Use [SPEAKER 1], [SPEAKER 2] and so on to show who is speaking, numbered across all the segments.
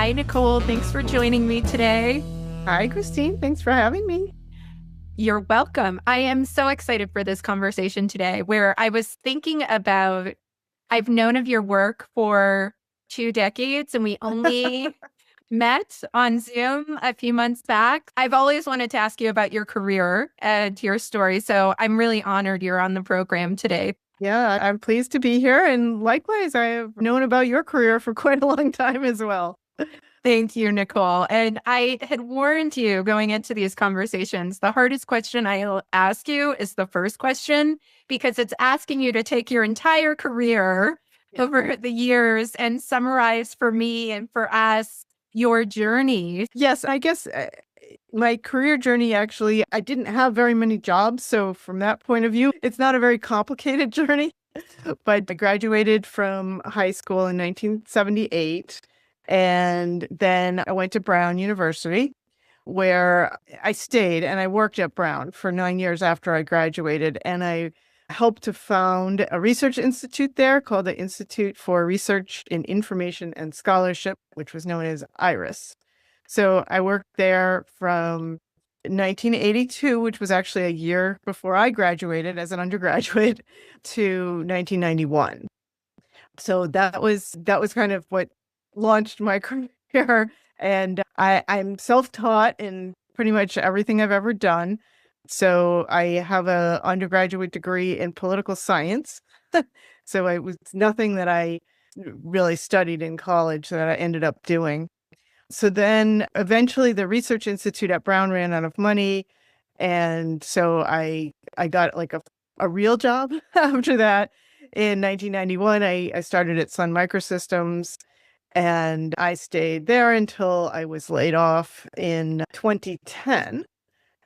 [SPEAKER 1] Hi, Nicole. Thanks for joining me today.
[SPEAKER 2] Hi, Christine. Thanks for having me.
[SPEAKER 1] You're welcome. I am so excited for this conversation today, where I was thinking about I've known of your work for 2 decades, and we only met on Zoom a few months back. I've always wanted to ask you about your career and your story, so I'm really honored you're on the program today.
[SPEAKER 2] Yeah, I'm pleased to be here. And likewise, I have known about your career for quite a long time as well.
[SPEAKER 1] Thank you, Nicole. And I had warned you going into these conversations, the hardest question I'll ask you is the first question, because it's asking you to take your entire career over the years and summarize for me and for us your journey.
[SPEAKER 2] Yes, I guess my career journey actually, I didn't have very many jobs. So, from that point of view, it's not a very complicated journey. But I graduated from high school in 1978. And then I went to Brown University, where I stayed and I worked at Brown for 9 years after I graduated. And I helped to found a research institute there called the Institute for Research in Information and Scholarship, which was known as IRIS. So I worked there from 1982, which was actually a year before I graduated as an undergraduate, to 1991. So that was kind of what launched my career. And I'm self-taught in pretty much everything I've ever done. So I have a undergraduate degree in political science. So it was nothing that I really studied in college that I ended up doing. So then eventually the Research Institute at Brown ran out of money. And so I got like a real job after that. In 1991, I started at Sun Microsystems, and I stayed there until I was laid off in 2010.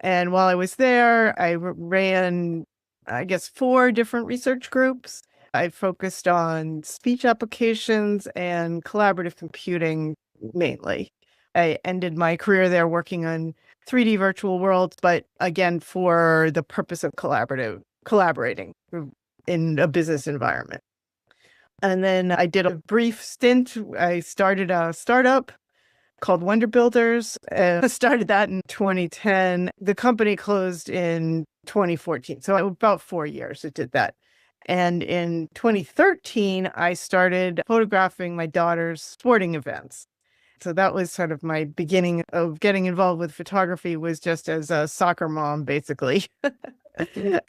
[SPEAKER 2] And while I was there, I ran, I guess, 4 different research groups. I focused on speech applications and collaborative computing mainly. I ended my career there working on 3D virtual worlds, but again, for the purpose of collaborating in a business environment. And then I did a brief stint. I started a startup called Wonder Builders. I started that in 2010. The company closed in 2014. So about 4 years it did that. And in 2013, I started photographing my daughter's sporting events. So that was sort of my beginning of getting involved with photography, was just as a soccer mom, basically.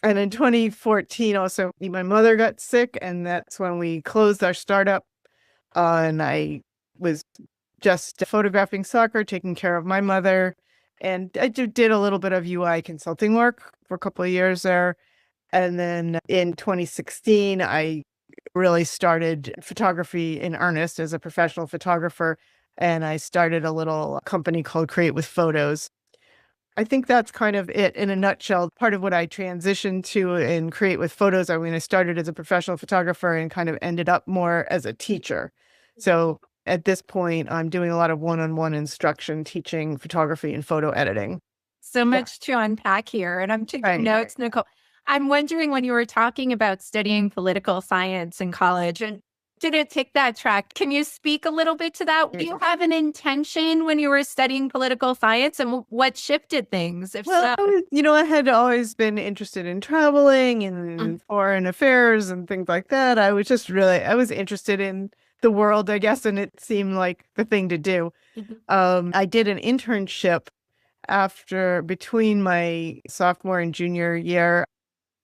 [SPEAKER 2] And in 2014, also, my mother got sick, and that's when we closed our startup. And I was just photographing soccer, taking care of my mother. And I did a little bit of UI consulting work for a couple of years there. And then in 2016, I really started photography in earnest as a professional photographer. And I started a little company called Create with Photos. I think that's kind of it in a nutshell. Part of what I transitioned to in Create with Photos, I mean, I started as a professional photographer and kind of ended up more as a teacher. So at this point, I'm doing a lot of one-on-one instruction, teaching photography and photo editing.
[SPEAKER 1] So
[SPEAKER 2] Yeah.
[SPEAKER 1] much to unpack here. And I'm taking
[SPEAKER 2] Right.
[SPEAKER 1] notes, Nicole. I'm wondering, when you were talking about studying political science in college and didn't take that track, can you speak a little bit to that? Do you have an intention when you were studying political science, and what shifted things? If
[SPEAKER 2] Well,
[SPEAKER 1] so,
[SPEAKER 2] I had always been interested in traveling and
[SPEAKER 1] Mm.
[SPEAKER 2] foreign affairs and things like that. I was interested in the world, I guess, and it seemed like the thing to do.
[SPEAKER 1] Mhm.
[SPEAKER 2] I did an internship between my sophomore and junior year.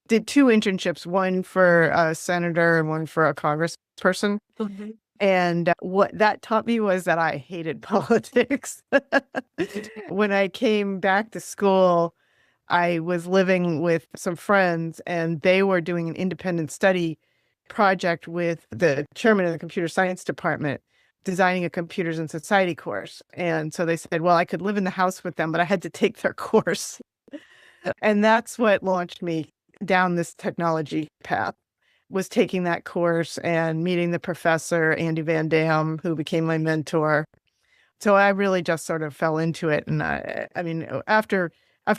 [SPEAKER 2] Did 2 internships, one for a senator and one for a congressperson.
[SPEAKER 1] Mhm.
[SPEAKER 2] And what that taught me was that I hated politics. When I came back to school, I was living with some friends, and they were doing an independent study project with the chairman of the computer science department, designing a computers and society course. And so they said, well, I could live in the house with them, but I had to take their course. And that's what launched me down this technology path, was taking that course and meeting the professor, Andy Van Dam, who became my mentor. So I really just sort of fell into it. And I mean, after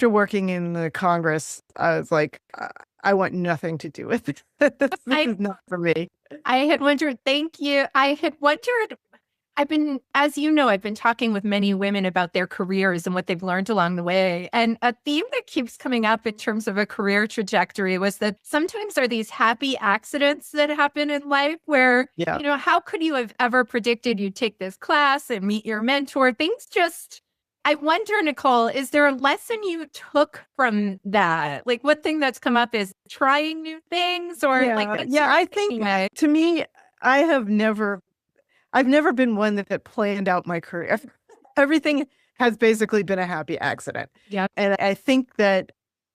[SPEAKER 2] working in the Congress, I was like, I want nothing to do with it. This
[SPEAKER 1] I
[SPEAKER 2] is not for me.
[SPEAKER 1] I had wondered, thank you. I had wondered as you know, I've been talking with many women about their careers and what they've learned along the way. And a theme that keeps coming up in terms of a career trajectory was that sometimes are these happy accidents that happen in life where,
[SPEAKER 2] Yeah.
[SPEAKER 1] how could you have ever predicted you'd take this class and meet your mentor? Things just, I wonder, Nicole, is there a lesson you took from that? Like, one thing that's come up is trying new things or like,
[SPEAKER 2] Yeah.
[SPEAKER 1] what's
[SPEAKER 2] Yeah.
[SPEAKER 1] your
[SPEAKER 2] I think
[SPEAKER 1] takeaway?
[SPEAKER 2] to me, I have never I've never been one that had planned out my career. Everything has basically been a happy accident.
[SPEAKER 1] Yeah.
[SPEAKER 2] And I think that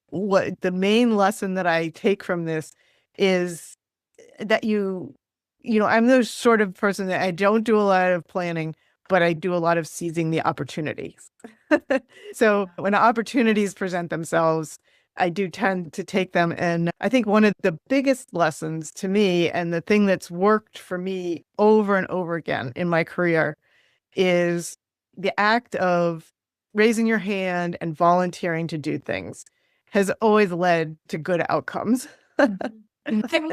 [SPEAKER 2] what the main lesson that I take from this is that I'm the sort of person that I don't do a lot of planning, but I do a lot of seizing the opportunities. So when opportunities present themselves, I do tend to take them. And I think one of the biggest lessons to me, and the thing that's worked for me over and over again in my career, is the act of raising your hand and volunteering to do things has always led to good outcomes.
[SPEAKER 1] I'm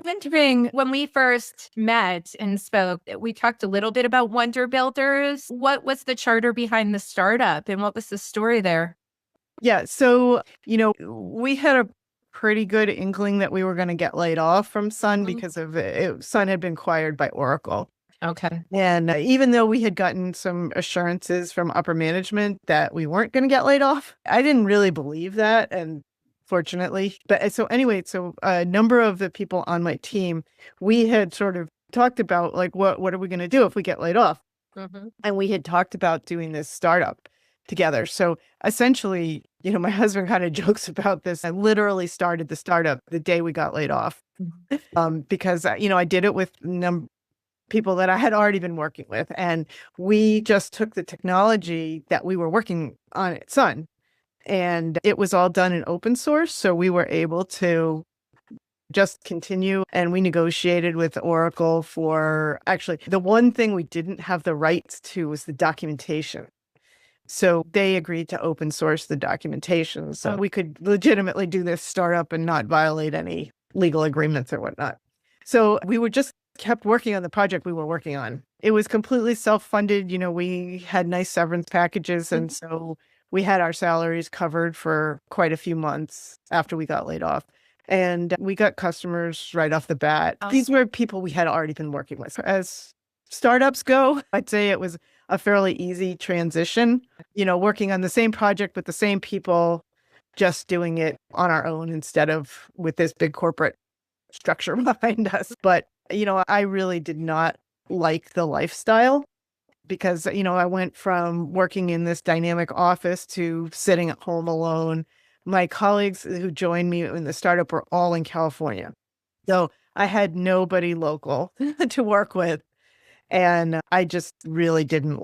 [SPEAKER 1] wondering, when we first met and spoke, we talked a little bit about Wonder Builders. What was the charter behind the startup and what was the story there?
[SPEAKER 2] Yeah. So, we had a pretty good inkling that we were going to get laid off from Sun
[SPEAKER 1] Mhm.
[SPEAKER 2] because Sun had been acquired by Oracle.
[SPEAKER 1] Okay.
[SPEAKER 2] And even though we had gotten some assurances from upper management that we weren't going to get laid off, I didn't really believe that. And fortunately, but so anyway, so a number of the people on my team, we had sort of talked about like, what are we going to do if we get laid off?
[SPEAKER 1] Mhm.
[SPEAKER 2] And we had talked about doing this startup together. So essentially, my husband kind of jokes about this. I literally started the startup the day we got laid off. Because, I did it with people that I had already been working with. And we just took the technology that we were working on at Sun, and it was all done in open source. So we were able to just continue. And we negotiated with Oracle for actually the one thing we didn't have the rights to was the documentation. So they agreed to open source the documentation. So we could legitimately do this startup and not violate any legal agreements or whatnot. So we were just kept working on the project we were working on. It was completely self-funded. We had nice severance packages. And so we had our salaries covered for quite a few months after we got laid off. And we got customers right off the bat. These were people we had already been working with. As startups go, I'd say it was a fairly easy transition, working on the same project with the same people, just doing it on our own instead of with this big corporate structure behind us. But, I really did not like the lifestyle because, I went from working in this dynamic office to sitting at home alone. My colleagues who joined me in the startup were all in California. So I had nobody local to work with. And I just really didn't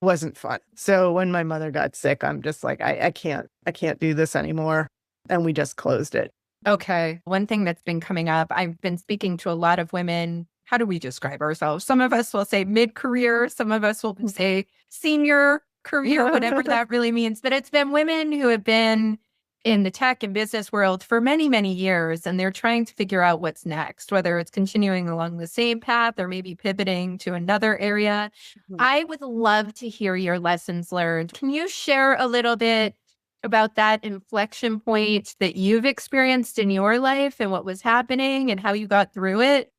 [SPEAKER 2] wasn't fun. So when my mother got sick, I'm just like, I can't do this anymore. And we just closed it.
[SPEAKER 1] Okay. One thing that's been coming up, I've been speaking to a lot of women. How do we describe ourselves? Some of us will say mid-career, some of us will say senior career, whatever that really means. But it's been women who have been in the tech and business world for many, many years, and they're trying to figure out what's next, whether it's continuing along the same path or maybe pivoting to another area. I would love to hear your lessons learned. Can you share a little bit about that inflection point that you've experienced in your life and what was happening and how you got through it?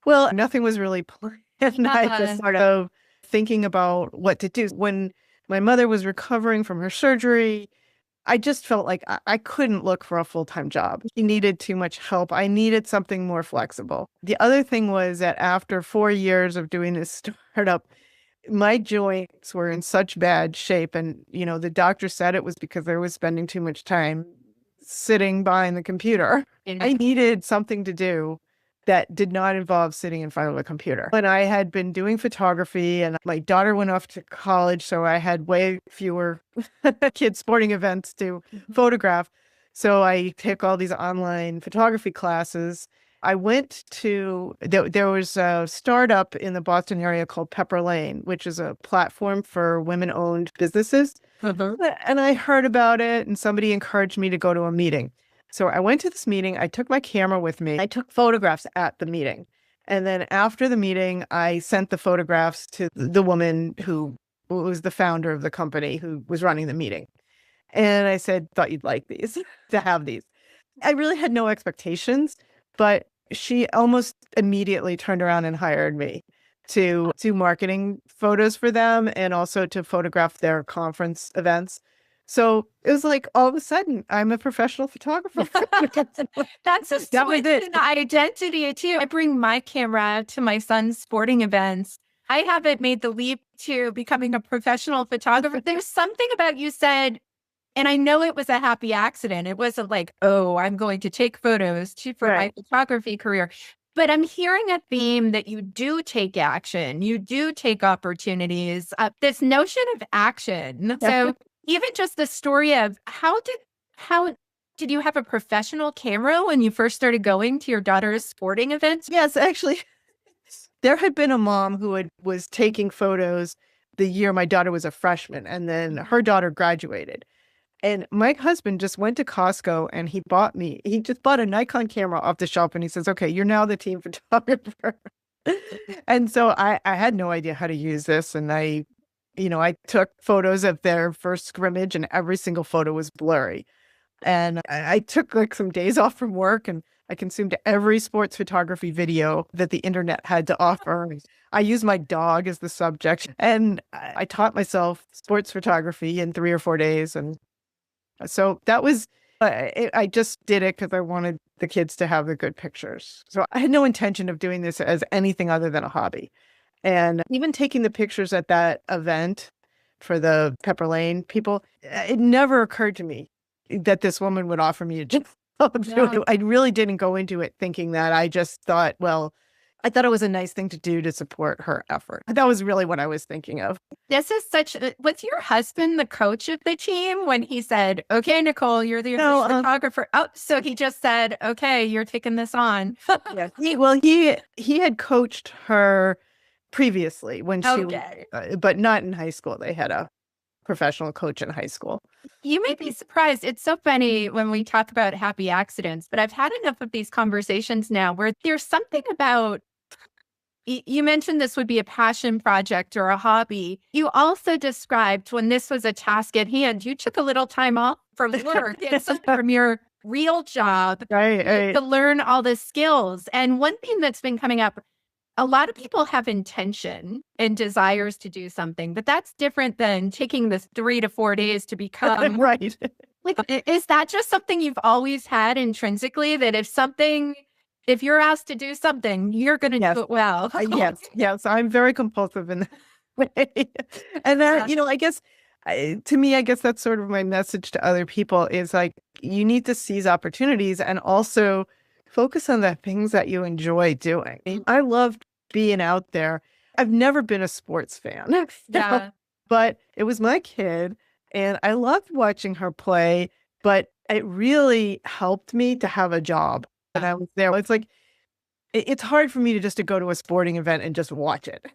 [SPEAKER 2] Well, nothing was really planned. I just sort of thinking about what to do. When my mother was recovering from her surgery, I just felt like I couldn't look for a full-time job. She needed too much help. I needed something more flexible. The other thing was that after 4 years of doing this startup, my joints were in such bad shape. And, the doctor said it was because I was spending too much time sitting behind the computer. I needed something to do that did not involve sitting in front of a computer. And I had been doing photography, and my daughter went off to college, so I had way fewer kids' sporting events to photograph. So I took all these online photography classes. I went to, there was a startup in the Boston area called Pepper Lane, which is a platform for women-owned businesses. And I heard about it, and somebody encouraged me to go to a meeting. So I went to this meeting. I took my camera with me. I took photographs at the meeting. And then after the meeting, I sent the photographs to the woman who was the founder of the company who was running the meeting. And I said, thought you'd like these to have these. I really had no expectations, but she almost immediately turned around and hired me to do marketing photos for them and also to photograph their conference events. So it was like all of a sudden, I'm a professional photographer.
[SPEAKER 1] That's a
[SPEAKER 2] That was
[SPEAKER 1] switch
[SPEAKER 2] it.
[SPEAKER 1] in identity too. I bring my camera to my son's sporting events. I haven't made the leap to becoming a professional photographer. There's something about you said, and I know it was a happy accident. It wasn't like, oh, I'm going to take photos for my
[SPEAKER 2] Right.
[SPEAKER 1] photography career. But I'm hearing a theme that you do take action, you do take opportunities, this notion of action. So even just the story of how did you have a professional camera when you first started going to your daughter's sporting events?
[SPEAKER 2] Yes, actually, there had been a mom who was taking photos the year my daughter was a freshman, and then her daughter graduated. And my husband just went to Costco and he just bought a Nikon camera off the shelf and he says, okay, you're now the team photographer. And so I had no idea how to use this. And I took photos of their first scrimmage and every single photo was blurry. And I took like some days off from work and I consumed every sports photography video that the internet had to offer. I used my dog as the subject and I taught myself sports photography in 3 or 4 days. And so that was, I just did it because I wanted the kids to have the good pictures. So I had no intention of doing this as anything other than a hobby. And even taking the pictures at that event for the Pepper Lane people, it never occurred to me that this woman would offer me a job.
[SPEAKER 1] Yeah.
[SPEAKER 2] I really didn't go into it thinking that. I just thought, well, I thought it was a nice thing to do to support her effort. That was really what I was thinking of.
[SPEAKER 1] This is was your husband the coach of the team when he said, okay, Nicole, you're the
[SPEAKER 2] No,
[SPEAKER 1] photographer? Oh, so he just said, okay, you're taking this on.
[SPEAKER 2] yeah. He had coached her previously when
[SPEAKER 1] Okay.
[SPEAKER 2] but not in high school. They had a professional coach in high school.
[SPEAKER 1] You may be surprised. It's so funny when we talk about happy accidents, but I've had enough of these conversations now where there's something about you mentioned this would be a passion project or a hobby. You also described when this was a task at hand, you took a little time off from work and from your real job
[SPEAKER 2] Right.
[SPEAKER 1] to learn all the skills. And one thing that's been coming up, a lot of people have intention and desires to do something, but that's different than taking this 3 to 4 days to become.
[SPEAKER 2] Right.
[SPEAKER 1] Like, is that just something you've always had intrinsically that if you're asked to do something, you're going to
[SPEAKER 2] Yes.
[SPEAKER 1] do it well?
[SPEAKER 2] Yes. I'm very compulsive in that way. And that, I guess to me, I guess that's sort of my message to other people is like, you need to seize opportunities and also focus on the things that you enjoy doing. I love being out there. I've never been a sports fan,
[SPEAKER 1] Yeah.
[SPEAKER 2] but it was my kid and I loved watching her play, but it really helped me to have a job. And I was there. It's like, it's hard for me to go to a sporting event and just watch it.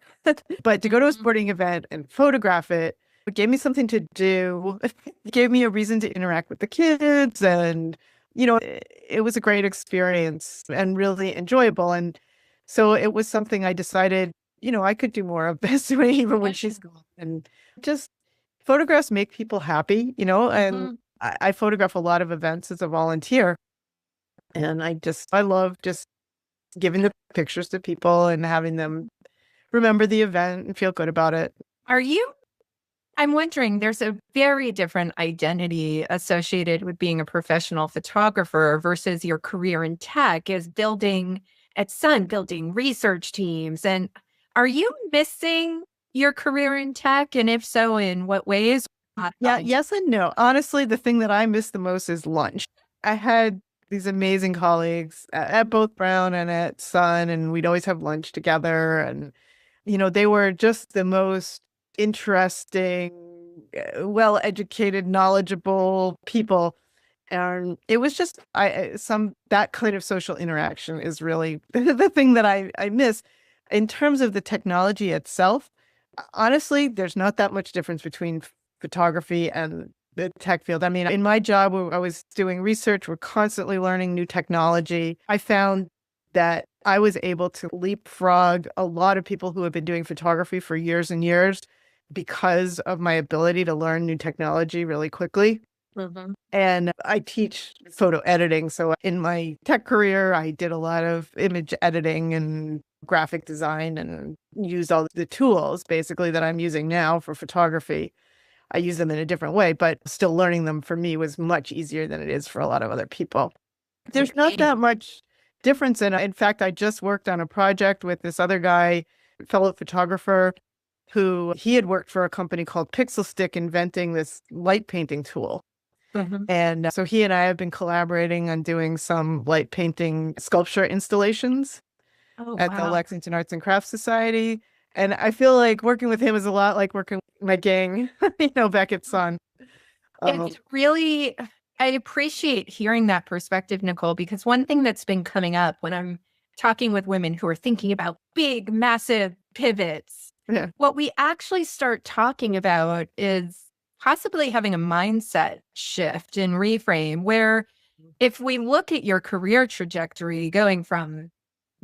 [SPEAKER 2] But to go to a sporting event and photograph it gave me something to do. It gave me a reason to interact with the kids. And, it was a great experience and really enjoyable. And so it was something I decided, I could do more of this even when she's gone. And just photographs make people happy, and I photograph a lot of events as a volunteer. And I love just giving the pictures to people and having them remember the event and feel good about it.
[SPEAKER 1] I'm wondering, there's a very different identity associated with being a professional photographer versus your career in tech is building research teams. And are you missing your career in tech? And if so, in what ways?
[SPEAKER 2] Yeah, yes and no. Honestly, the thing that I miss the most is lunch. I had these amazing colleagues at both Brown and at Sun, and we'd always have lunch together. And, they were just the most interesting, well-educated, knowledgeable people. And it was just that kind of social interaction is really the thing that I miss. In terms of the technology itself, honestly, there's not that much difference between photography and the tech field. I mean, in my job, where I was doing research, we're constantly learning new technology. I found that I was able to leapfrog a lot of people who have been doing photography for years and years because of my ability to learn new technology really quickly.
[SPEAKER 1] Mhm.
[SPEAKER 2] And I teach photo editing. So in my tech career, I did a lot of image editing and graphic design and used all the tools basically that I'm using now for photography. I use them in a different way, but still learning them for me was much easier than it is for a lot of other people. There's not
[SPEAKER 1] Great.
[SPEAKER 2] that much difference in it. In fact, I just worked on a project with this other guy, fellow photographer, who he had worked for a company called Pixel Stick inventing this light painting tool.
[SPEAKER 1] Mhm.
[SPEAKER 2] And so he and I have been collaborating on doing some light painting sculpture installations
[SPEAKER 1] Oh,
[SPEAKER 2] at the
[SPEAKER 1] wow.
[SPEAKER 2] Lexington Arts and Crafts Society. And I feel like working with him is a lot like working with my gang, back at Sun. Um,
[SPEAKER 1] It's really, I appreciate hearing that perspective, Nicole, because one thing that's been coming up when I'm talking with women who are thinking about big, massive pivots,
[SPEAKER 2] yeah.
[SPEAKER 1] what we actually start talking about is possibly having a mindset shift and reframe where if we look at your career trajectory going from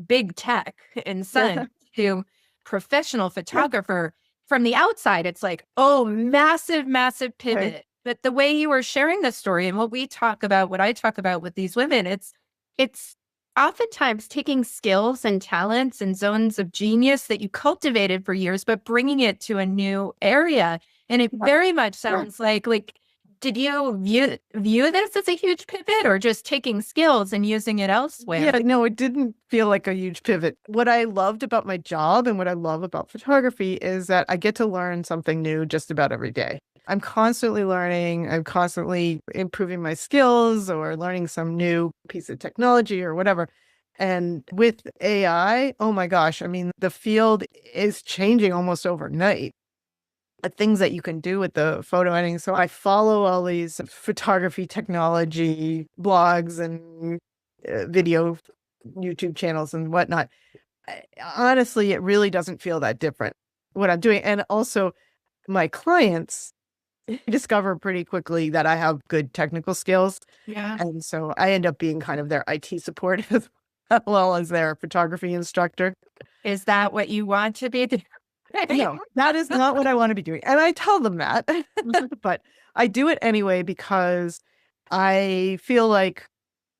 [SPEAKER 1] big tech and
[SPEAKER 2] Yeah.
[SPEAKER 1] Sun to professional photographer, from the outside, it's like, oh, massive, massive
[SPEAKER 2] Okay.
[SPEAKER 1] pivot. But the way you were sharing the story and what we talk about, what I talk about with these women, it's oftentimes taking skills and talents and zones of genius that you cultivated for years, but bringing it to a new area. And it very much sounds like did you view this as a huge pivot or just taking skills and using it elsewhere?
[SPEAKER 2] Yeah, no, it didn't feel like a huge pivot. What I loved about my job and what I love about photography is that I get to learn something new just about every day. I'm constantly learning, I'm constantly improving my skills or learning some new piece of technology or whatever. And with AI, oh my gosh, I mean, the field is changing almost overnight. The things that you can do with the photo editing. So I follow all these photography technology blogs and video YouTube channels and whatnot. Honestly, it really doesn't feel that different what I'm doing. And also, my clients discover pretty quickly that I have good technical skills.
[SPEAKER 1] Yeah.
[SPEAKER 2] And so I end up being kind of their IT support as well as their photography instructor.
[SPEAKER 1] Is that what you want to be doing?
[SPEAKER 2] No, that is not what I want to be doing. And I tell them that, but I do it anyway because I feel like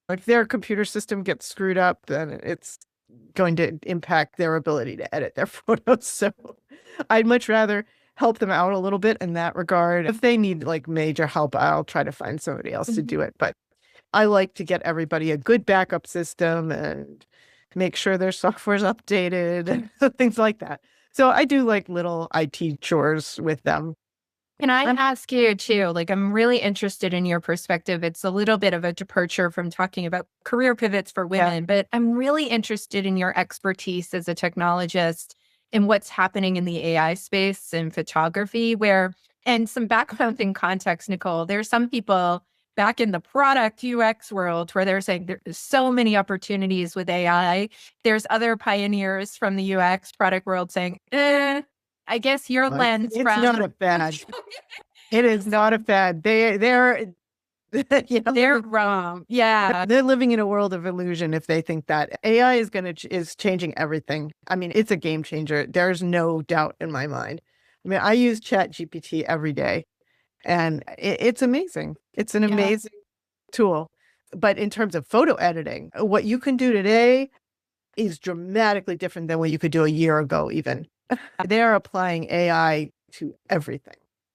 [SPEAKER 2] if their computer system gets screwed up, then it's going to impact their ability to edit their photos. So I'd much rather help them out a little bit in that regard. If they need like major help, I'll try to find somebody else to do it. But I like to get everybody a good backup system and make sure their software's updated and things like that. So I do like little IT chores with them.
[SPEAKER 1] Can I
[SPEAKER 2] I'm,
[SPEAKER 1] ask you too? Like, I'm really interested in your perspective. It's a little bit of a departure from talking about career pivots for
[SPEAKER 2] yeah.
[SPEAKER 1] women, but I'm really interested in your expertise as a technologist and what's happening in the AI space and photography, and some background and context, Nicole, there's some people back in the product UX world where they're saying there's so many opportunities with AI. There's other pioneers from the UX product world saying, I guess your lens
[SPEAKER 2] It's not
[SPEAKER 1] from
[SPEAKER 2] a fad. It is not a fad. They're
[SPEAKER 1] they're wrong. Yeah.
[SPEAKER 2] they're living in a world of illusion if they think that AI is changing everything. I mean, it's a game changer. There's no doubt in my mind. I mean, I use Chat GPT every day, and it's amazing. It's an
[SPEAKER 1] Yeah.
[SPEAKER 2] amazing tool. But in terms of photo editing, what you can do today is dramatically different than what you could do a year ago, even. They're applying AI to everything.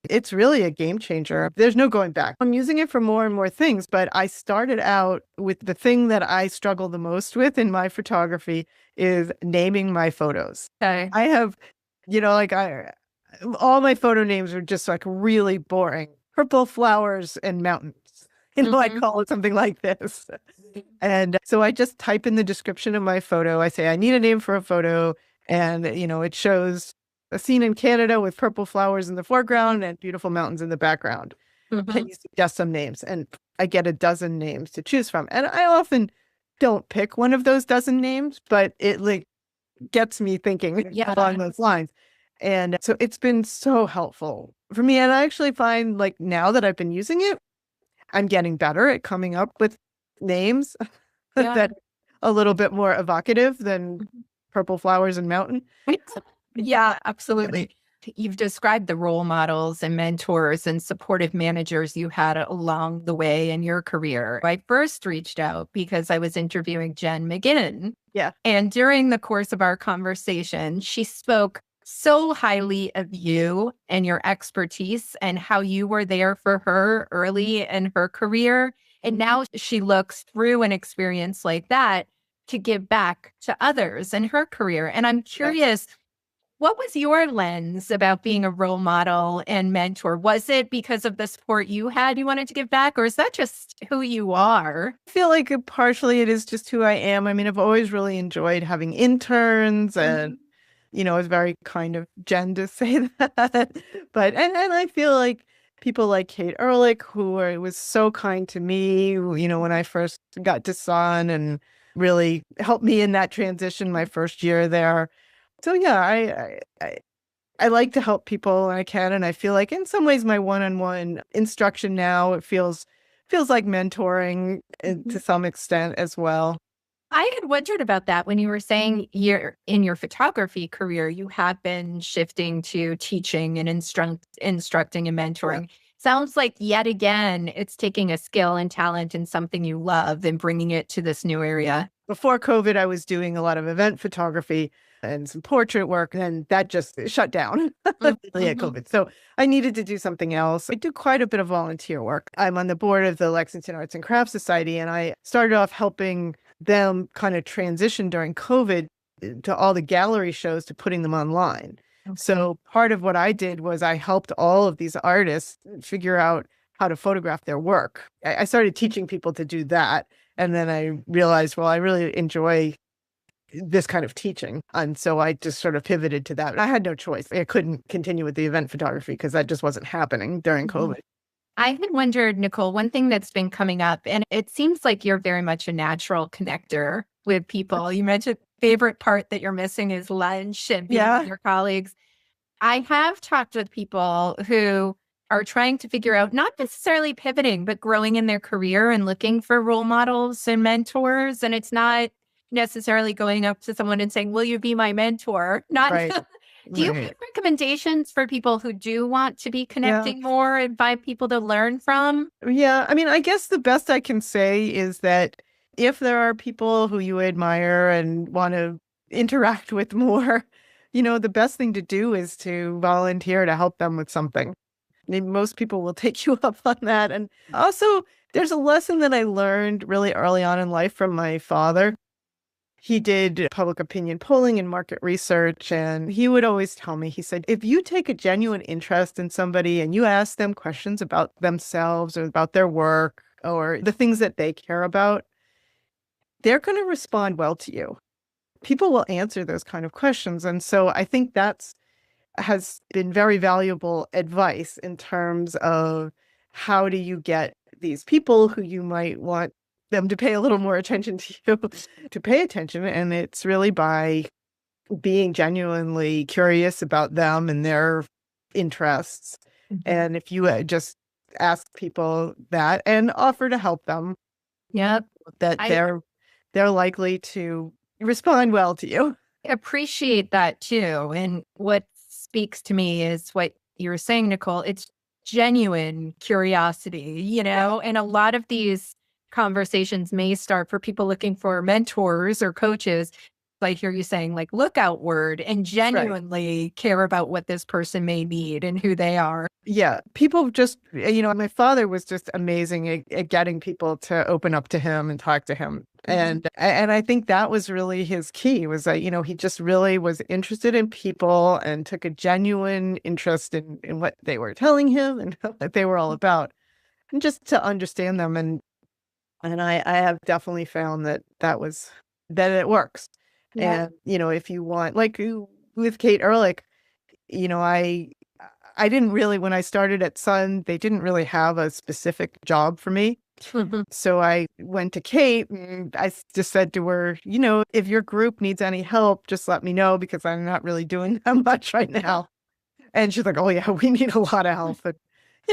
[SPEAKER 2] It's really a game changer. There's no going back. I'm using it for more and more things, but I started out with the thing that I struggle the most with in my photography is naming my photos.
[SPEAKER 1] Okay.
[SPEAKER 2] I have, like all my photo names are just like really boring. Purple flowers and mountains. I
[SPEAKER 1] Mhm.
[SPEAKER 2] call it something like this. And so I just type in the description of my photo. I say, I need a name for a photo. And, it shows a scene in Canada with purple flowers in the foreground and beautiful mountains in the background. Can
[SPEAKER 1] Mhm.
[SPEAKER 2] you suggest some names? And I get a dozen names to choose from. And I often don't pick one of those dozen names, but it like gets me thinking
[SPEAKER 1] Yeah.
[SPEAKER 2] along those lines. And so it's been so helpful for me. And I actually find like now that I've been using it, I'm getting better at coming up with names
[SPEAKER 1] Yeah.
[SPEAKER 2] that a little bit more evocative than purple flowers and mountain.
[SPEAKER 1] Yeah, absolutely. You've described the role models and mentors and supportive managers you had along the way in your career. I first reached out because I was interviewing Jen McGinn.
[SPEAKER 2] Yeah.
[SPEAKER 1] And during the course of our conversation, she spoke so highly of you and your expertise and how you were there for her early in her career. And now she looks through an experience like that to give back to others in her career. And I'm curious, what was your lens about being a role model and mentor? Was it because of the support you had you wanted to give back, or is that just who you are?
[SPEAKER 2] I feel like partially it is just who I am. I mean, I've always really enjoyed having interns and, it's very kind of Jen to say that. But, and I feel like people like Kate Ehrlich, was so kind to me, when I first got to Sun and really helped me in that transition my first year there. So yeah, I like to help people when I can, and I feel like in some ways my one-on-one instruction now it feels like mentoring to some extent as well.
[SPEAKER 1] I had wondered about that when you were saying you're in your photography career, you have been shifting to teaching and instructing and mentoring. Sounds like yet again, it's taking a skill and talent and something you love and bringing it to this new area.
[SPEAKER 2] Before COVID, I was doing a lot of event photography and some portrait work, and then that just shut down really at
[SPEAKER 1] Mhm.
[SPEAKER 2] COVID. So I needed to do something else. I do quite a bit of volunteer work. I'm on the board of the Lexington Arts and Crafts Society, and I started off helping them kind of transition during COVID to all the gallery shows to putting them online. So part of what I did was I helped all of these artists figure out how to photograph their work. I started teaching people to do that. And then I realized, well, I really enjoy this kind of teaching. And so I just sort of pivoted to that. I had no choice. I couldn't continue with the event photography because that just wasn't happening during COVID.
[SPEAKER 1] I had wondered, Nicole, one thing that's been coming up, and it seems like you're very much a natural connector with people. You mentioned favorite part that you're missing is lunch and being with
[SPEAKER 2] Yeah,
[SPEAKER 1] your colleagues. I have talked with people who are trying to figure out, not necessarily pivoting, but growing in their career and looking for role models and mentors. And it's not necessarily going up to someone and saying, will you be my mentor? Not,
[SPEAKER 2] right.
[SPEAKER 1] do you
[SPEAKER 2] Right.
[SPEAKER 1] have recommendations for people who do want to be
[SPEAKER 2] Yeah.
[SPEAKER 1] connecting more and find people to learn from?
[SPEAKER 2] Yeah. I mean, I guess the best I can say is that if there are people who you admire and want to interact with more, the best thing to do is to volunteer to help them with something. Most people will take you up on that. And also, there's a lesson that I learned really early on in life from my father. He did public opinion polling and market research, and he would always tell me, he said, if you take a genuine interest in somebody and you ask them questions about themselves or about their work or the things that they care about, they're going to respond well to you. People will answer those kind of questions. And so I think that's has been very valuable advice in terms of how do you get these people who you might want them to pay a little more attention to you to pay attention. And it's really by being genuinely curious about them and their interests.
[SPEAKER 1] Mhm.
[SPEAKER 2] And if you just ask people that and offer to help them,
[SPEAKER 1] Yep.
[SPEAKER 2] that
[SPEAKER 1] I
[SPEAKER 2] they're likely to respond well to you.
[SPEAKER 1] appreciate that too. And what speaks to me is what you were saying, Nicole. It's genuine curiosity, and a lot of these conversations may start for people looking for mentors or coaches. I hear you saying, like, look outward and
[SPEAKER 2] Right.
[SPEAKER 1] genuinely care about what this person may need and who they are.
[SPEAKER 2] Yeah, people just, my father was just amazing at getting people to open up to him and talk to him. And I think that was really his key was that, he just really was interested in people and took a genuine interest in what they were telling him and what they were all about. And just to understand them. And I have definitely found that it works.
[SPEAKER 1] Yeah.
[SPEAKER 2] And, if you want, like with Kate Ehrlich, you know, I I didn't really when I started at Sun, they didn't really have a specific job for me. So I went to Kate and just said to her, if your group needs any help, just let me know because I'm not really doing that much right now. And she's like, oh yeah, we need a lot of help.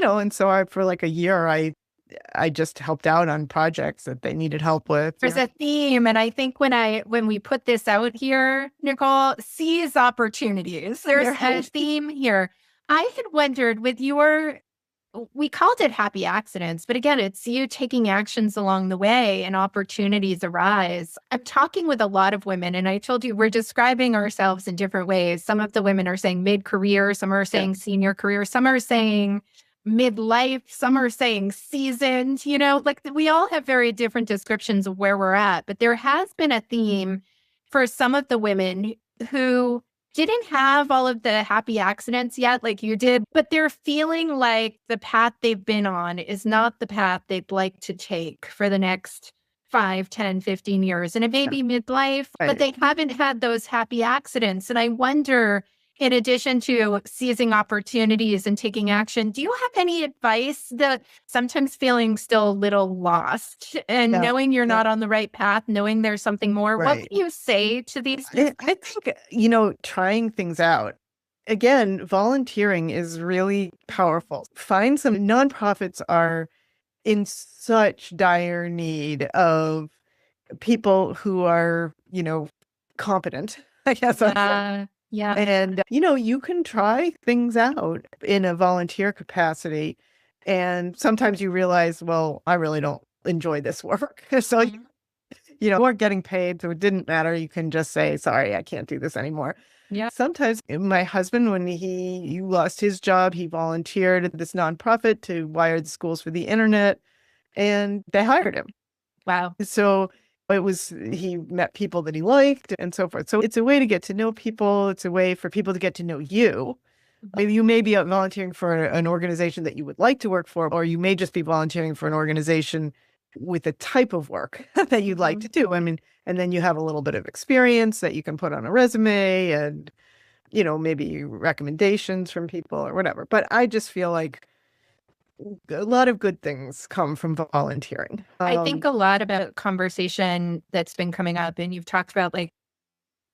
[SPEAKER 2] And so for like a year, I I just helped out on projects that they needed help with.
[SPEAKER 1] There's a theme. And I think when we put this out here, Nicole, seize opportunities. There's a theme here. I had wondered with your, we called it happy accidents, but again, it's you taking actions along the way and opportunities arise. I'm talking with a lot of women, and I told you we're describing ourselves in different ways. Some of the women are saying mid-career, some are saying senior career, some are saying midlife, some are saying seasoned, like we all have very different descriptions of where we're at. But there has been a theme for some of the women who didn't have all of the happy accidents yet, like you did, but they're feeling like the path they've been on is not the path they'd like to take for the next 5, 10, 15 years. And it may be midlife, but they haven't had those happy accidents. And I wonder, in addition to seizing opportunities and taking action, do you have any advice that sometimes feeling still a little lost and knowing you're not on the right path, knowing there's something more? What would you say to these?
[SPEAKER 2] I think, trying things out. Again, volunteering is really powerful. Find some nonprofits are in such dire need of people who are, competent, I guess.
[SPEAKER 1] Yeah.
[SPEAKER 2] And, you can try things out in a volunteer capacity. And sometimes you realize, well, I really don't enjoy this work. So, you weren't getting paid, so it didn't matter. You can just say, sorry, I can't do this anymore.
[SPEAKER 1] Yeah.
[SPEAKER 2] Sometimes my husband, when he lost his job, he volunteered at this nonprofit to wire the schools for the internet, and they hired him.
[SPEAKER 1] Wow.
[SPEAKER 2] So he met people that he liked and so forth. So it's a way to get to know people. It's a way for people to get to know you. Maybe you may be out volunteering for an organization that you would like to work for, or you may just be volunteering for an organization with a type of work that you'd like to do. I mean, and then you have a little bit of experience that you can put on a resume and, maybe recommendations from people or whatever. But I just feel like a lot of good things come from volunteering.
[SPEAKER 1] I think a lot about conversation that's been coming up, and you've talked about like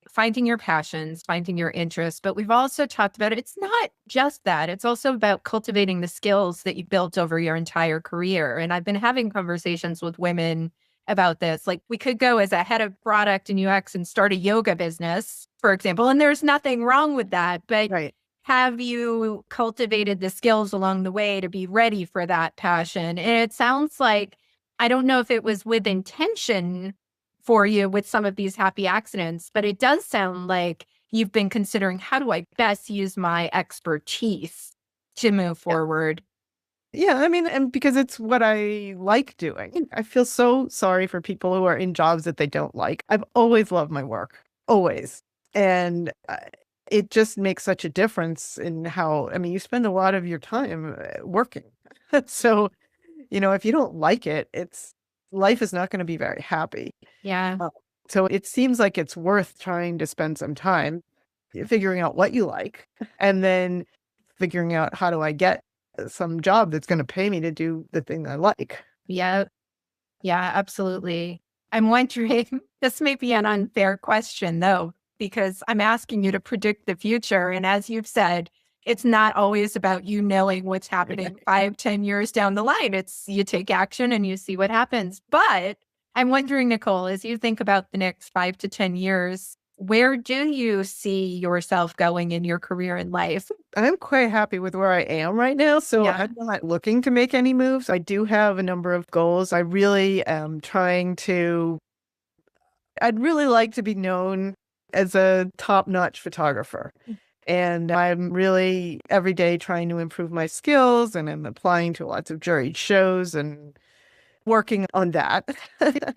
[SPEAKER 1] finding your passions, finding your interests, but we've also talked about it's not just that. It's also about cultivating the skills that you built over your entire career. And I've been having conversations with women about this. Like we could go as a head of product and UX and start a yoga business, for example, and there's nothing wrong with that. But have you cultivated the skills along the way to be ready for that passion? And it sounds like, I don't know if it was with intention for you with some of these happy accidents, but it does sound like you've been considering, how do I best use my expertise to move forward?
[SPEAKER 2] Yeah, I mean, and because it's what I like doing. I feel so sorry for people who are in jobs that they don't like. I've always loved my work, always. And it just makes such a difference in how, I mean, you spend a lot of your time working. So, if you don't like it, life is not going to be very happy.
[SPEAKER 1] Yeah.
[SPEAKER 2] So it seems like it's worth trying to spend some time figuring out what you like and then figuring out, how do I get some job that's going to pay me to do the thing I like?
[SPEAKER 1] Yeah. Yeah, absolutely. I'm wondering, this may be an unfair question though, because I'm asking you to predict the future. And as you've said, it's not always about you knowing what's happening 5, 10 years down the line. It's you take action and you see what happens. But I'm wondering, Nicole, as you think about the next 5 to 10 years, where do you see yourself going in your career and life?
[SPEAKER 2] I'm quite happy with where I am right now. So I'm not looking to make any moves. I do have a number of goals. I really am I'd really like to be known as a top-notch photographer. And I'm really every day trying to improve my skills, and I'm applying to lots of juried shows and working on that.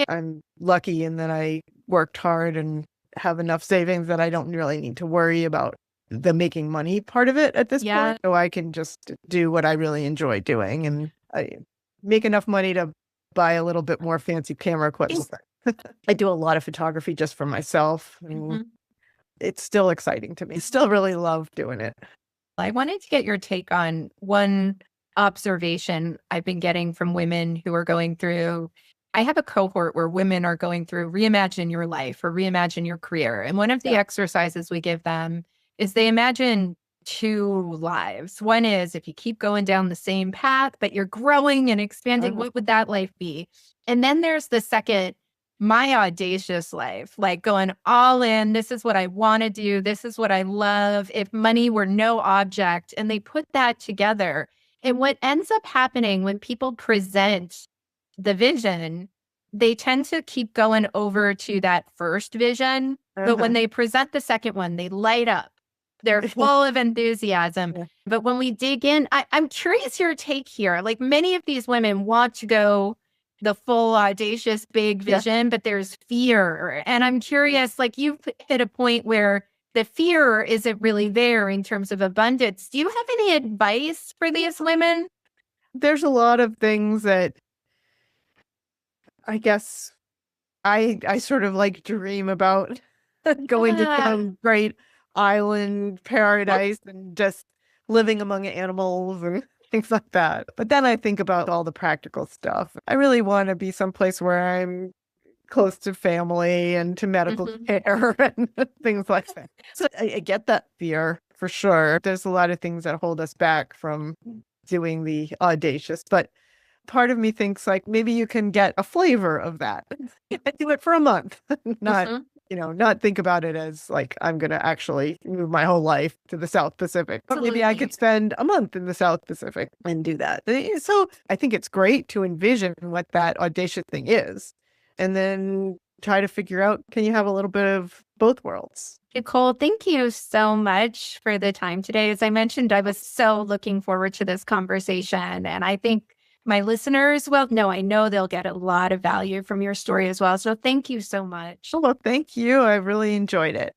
[SPEAKER 2] I'm lucky in that I worked hard and have enough savings that I don't really need to worry about the making money part of it at this point. So I can just do what I really enjoy doing, and I make enough money to buy a little bit more fancy camera equipment. I do a lot of photography just for myself. It's still exciting to me. Still really love doing it.
[SPEAKER 1] I wanted to get your take on one observation I've been getting from women who are going through. I have a cohort where women are going through reimagine your life or reimagine your career. And one of the exercises we give them is they imagine two lives. One is if you keep going down the same path, but you're growing and expanding,
[SPEAKER 2] Uh-huh.
[SPEAKER 1] what would that life be? And then there's the second, my audacious life, like going all in. This is what I want to do. This is what I love. If money were no object, and they put that together. And what ends up happening when people present the vision, they tend to keep going over to that first vision. But when
[SPEAKER 2] Uh-huh.
[SPEAKER 1] they present the second one, they light up. They're full of enthusiasm.
[SPEAKER 2] Yeah.
[SPEAKER 1] But when we dig in, I'm curious your take here. Like many of these women want to go the full audacious big
[SPEAKER 2] Yeah.
[SPEAKER 1] vision, but there's fear. And I'm curious, like you've hit a point where the fear isn't really there in terms of abundance. Do you have any advice for these women?
[SPEAKER 2] There's a lot of things that I guess I sort of like dream about going to
[SPEAKER 1] Ah,
[SPEAKER 2] some great island paradise and just living among animals and things like that. But then I think about all the practical stuff. I really want to be someplace where I'm close to family and to medical
[SPEAKER 1] mhm.
[SPEAKER 2] care and things like that. So I get that fear for sure. There's a lot of things that hold us back from doing the audacious, but part of me thinks like maybe you can get a flavor of that. Do it for a month, not
[SPEAKER 1] Mhm.
[SPEAKER 2] not think about it as like I'm going to actually move my whole life to the South Pacific. But maybe I
[SPEAKER 1] Absolutely.
[SPEAKER 2] could spend a month in the South Pacific and do that. So I think it's great to envision what that audacious thing is and then try to figure out, can you have a little bit of both worlds?
[SPEAKER 1] Nicole, thank you so much for the time today. As I mentioned, I was so looking forward to this conversation. And I think my listeners, well, no, I know they'll get a lot of value from your story as well. So thank you so much.
[SPEAKER 2] Well, thank you. I really enjoyed it.